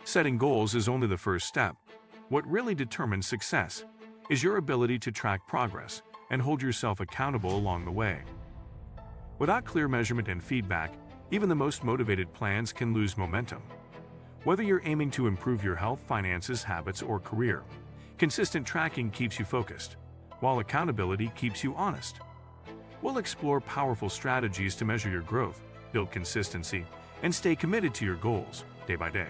Setting goals is only the first step. What really determines success is your ability to track progress and hold yourself accountable along the way. Without clear measurement and feedback, even the most motivated plans can lose momentum. Whether you're aiming to improve your health, finances, habits, or career, consistent tracking keeps you focused, while accountability keeps you honest. We'll explore powerful strategies to measure your growth, build consistency, and stay committed to your goals day by day.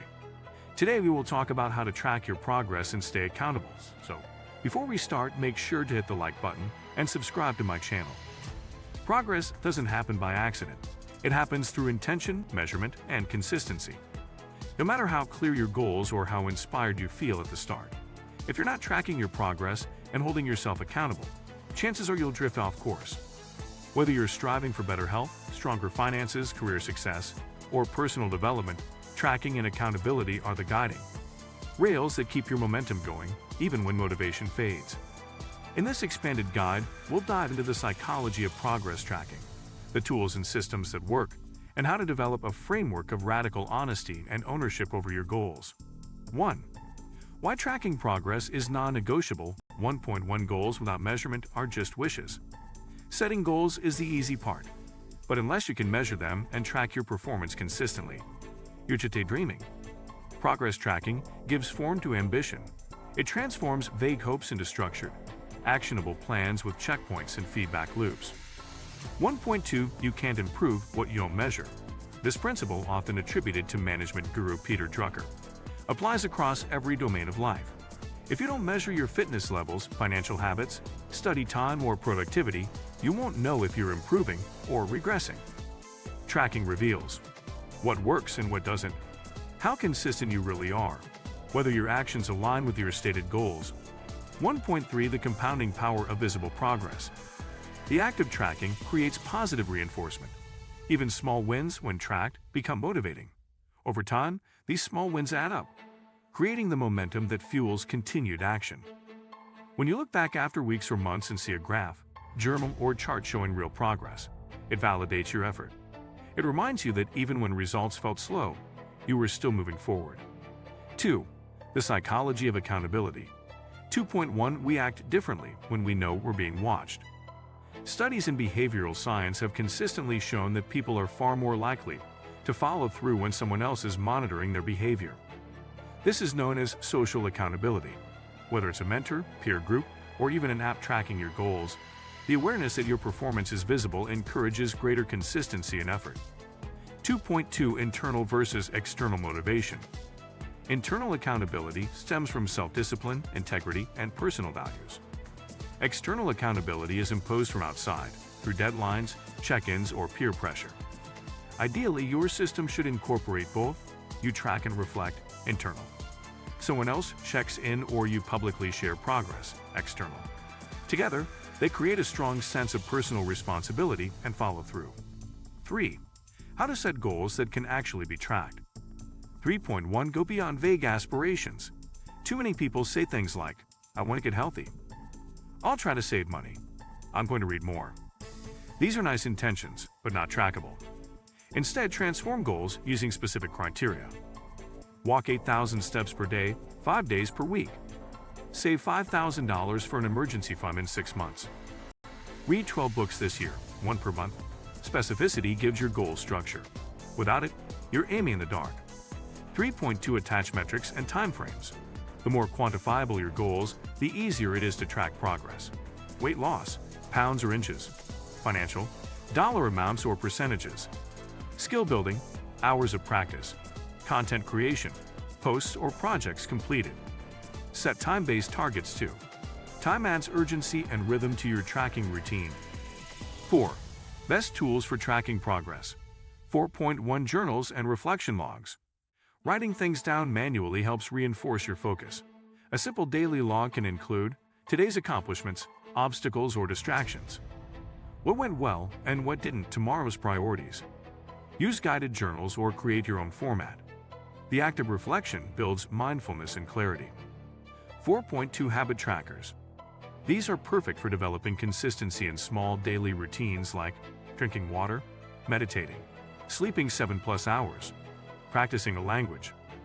Today we will talk about how to track your progress and stay accountable. So, before we start, make sure to hit the like button and subscribe to my channel. Progress doesn't happen by accident. It happens through intention, measurement, and consistency. No matter how clear your goals or how inspired you feel at the start, if you're not tracking your progress and holding yourself accountable, chances are you'll drift off course. Whether you're striving for better health, stronger finances, career success, or personal development, tracking and accountability are the guiding rails that keep your momentum going, even when motivation fades. In this expanded guide, we'll dive into the psychology of progress tracking, the tools and systems that work, and how to develop a framework of radical honesty and ownership over your goals. 1. Why tracking progress is non-negotiable. 1.1 Goals without measurement are just wishes. Setting goals is the easy part, but unless you can measure them and track your performance consistently, you're just daydreaming. Progress tracking gives form to ambition. It transforms vague hopes into structured, actionable plans with checkpoints and feedback loops. 1.2 You can't improve what you don't measure. This principle, often attributed to management guru Peter Drucker, applies across every domain of life. If you don't measure your fitness levels, financial habits, study time, or productivity, you won't know if you're improving or regressing. Tracking reveals what works and what doesn't, how consistent you really are, whether your actions align with your stated goals. 1.3 The compounding power of visible progress. The act of tracking creates positive reinforcement. Even small wins, when tracked, become motivating. Over time, these small wins add up, creating the momentum that fuels continued action. When you look back after weeks or months and see a graph, journal, or chart showing real progress, it validates your effort. It reminds you that even when results felt slow, you were still moving forward. 2. The psychology of accountability. 2.1 We act differently when we know we're being watched. Studies in behavioral science have consistently shown that people are far more likely to follow through when someone else is monitoring their behavior. This is known as social accountability. Whether it's a mentor, peer group, or even an app tracking your goals, the awareness that your performance is visible encourages greater consistency and effort. 2.2 Internal versus external motivation. Internal accountability stems from self-discipline, integrity, and personal values. External accountability is imposed from outside, through deadlines, check-ins, or peer pressure. Ideally, your system should incorporate both. You track and reflect, internal. Someone else checks in, or you publicly share progress, external. Together, they create a strong sense of personal responsibility and follow-through. 3. How to set goals that can actually be tracked. 3.1 Go beyond vague aspirations. Too many people say things like, I want to get healthy. I'll try to save money. I'm going to read more. These are nice intentions, but not trackable. Instead, transform goals using specific criteria. Walk 8,000 steps per day, 5 days per week. Save $5,000 for an emergency fund in 6 months. Read 12 books this year, 1 per month. Specificity gives your goal structure. Without it, you're aiming in the dark. 3.2 Attach metrics and timeframes. The more quantifiable your goals, the easier it is to track progress. Weight loss, pounds or inches. Financial, dollar amounts or percentages. Skill building, hours of practice. Content creation, posts or projects completed. Set time-based targets too. Time adds urgency and rhythm to your tracking routine. 4. Best tools for tracking progress. 4.1 Journals and reflection logs. Writing things down manually helps reinforce your focus. A simple daily log can include today's accomplishments, obstacles or distractions. What went well and what didn't, tomorrow's priorities. Use guided journals or create your own format. The act of reflection builds mindfulness and clarity. 4.2 Habit trackers. These are perfect for developing consistency in small daily routines like drinking water, meditating, sleeping 7+ hours, practicing a language,